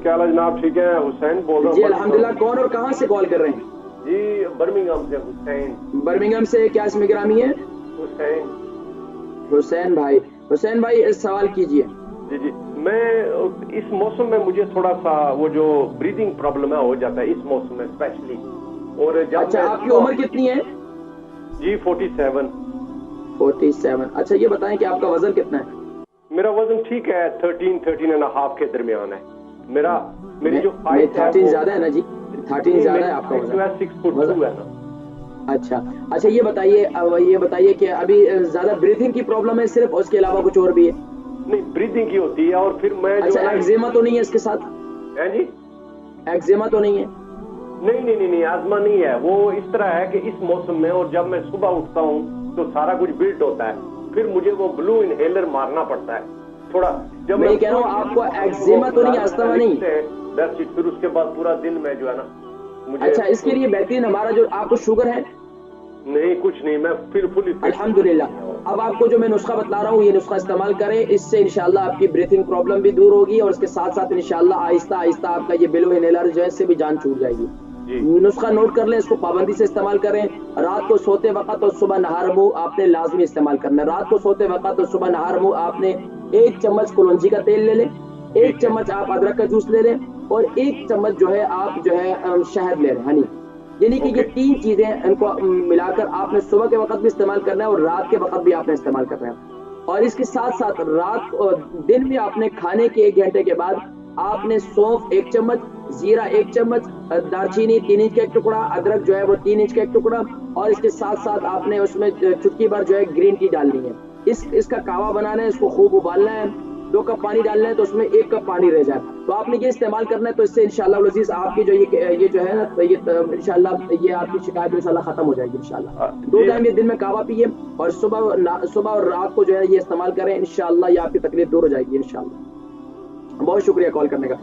क्या हाल है जनाब? ठीक है, हुसैन बोल रहा हूँ जी अल्हम्दुलिल्लाह। कौन और कहाँ से कॉल कर रहे हैं? जी बर्मिंघम से हुसैन। बर्मिंघम से। क्या इसमें गिरामी है? हुसैन। हुसैन भाई। हुसैन भाई इस सवाल कीजिए। जी जी, मैं इस मौसम में मुझे थोड़ा सा वो जो ब्रीदिंग प्रॉब्लम है हो जाता है इस मौसम में स्पेशली। और जब अच्छा, मैं आपकी उम्र कितनी है? जी 47। 47। अच्छा, ये बताएं कि आपका वजन कितना है? मेरा वजन ठीक है, 13 एंड हाफ के दरमियान है। मेरी जो नहीं, हाइट है 13 वो ज्यादा है ना जी। 13 ज्यादा है आपका जो है 6 फुट 2 वजन। है ना। अच्छा अच्छा, ये बताइए, अब ये बताइए कि अभी ज्यादा ब्रीथिंग की प्रॉब्लम है सिर्फ, उसके अलावा कुछ और भी है? नहीं, ब्रीदिंग की होती है और फिर मैं जो अच्छा, है ना। एक्जिमा तो नहीं है इसके साथ? है जी? एक्जिमा तो नहीं है? नहीं नहीं नहीं नहीं, आजमा नहीं है। वो इस तरह है कि इस मौसम में और जब मैं सुबह उठता हूँ तो सारा कुछ बिल्ट होता है, फिर मुझे वो ब्लू इनहेलर मारना पड़ता है थोड़ा। जब मैं ये कह रहा हूँ, आपको एक्जिमा तो नहीं, अस्थमा नहीं? फिर उसके बाद पूरा दिन में जो है ना मुझे। अच्छा, इसके लिए बेहतरीन हमारा जो, आपको शुगर है? नहीं, कुछ नहीं, मैं फिर फुल। अल्हम्दुलिल्लाह। अब आपको जो मैं नुस्खा बता रहा हूँ, ये नुस्खा इस्तेमाल करें, इससे इंशाल्लाह आपकी ब्रीथिंग प्रॉब्लम भी दूर होगी और इसके साथ साथ इंशाल्लाह आहिस्ता आहिस्ता आपका ये ब्लू इनहेलर जो है इससे भी जान छूट जाएगी। नुस्खा नोट कर लें, इसको पाबंदी से इस्तेमाल करें। रात को सोते वक्त और सुबह नहार मुंह आपने लाजमी इस्तेमाल करना है। रात को सोते वक्त और सुबह नहार मुंह आपने 1 चम्मच कुलौंजी का तेल ले लें, 1 चम्मच आप अदरक का जूस ले लें और 1 चम्मच जो है आप जो है शहद ले लें, हनी। यानी कि ये 3 चीजें इनको मिलाकर आपने सुबह के वक्त भी इस्तेमाल करना है और रात के वक्त भी आपने इस्तेमाल करना है। और इसके साथ साथ दिन में आपने खाने के 1 घंटे के बाद आपने सौंफ 1 चम्मच, जीरा 1 चम्मच, दालचीनी 3 इंच का 1 टुकड़ा, अदरक जो है वो 3 इंच का 1 टुकड़ा और इसके साथ साथ आपने उसमें चुटकी भर जो है ग्रीन टी डालनी है। इसका कावा बनाना है, इसको खूब उबालना है। 2 कप पानी डालना है तो उसमें 1 कप पानी रह जाए, तो आपने ये इस्तेमाल करना है। तो इससे इंशाल्लाह अज़ीज़ आपकी जो ये जो है ना, तो ये इंशाल्लाह ये आपकी शिकायत इंशाल्लाह खत्म हो जाएगी इंशाल्लाह। 2 टाइम ये दिन में कावा पिए और सुबह और रात को जो है ये इस्तेमाल करें, इंशाल्लाह ये आपकी तकलीफ दूर हो जाएगी इंशाल्लाह। बहुत शुक्रिया कॉल करने का।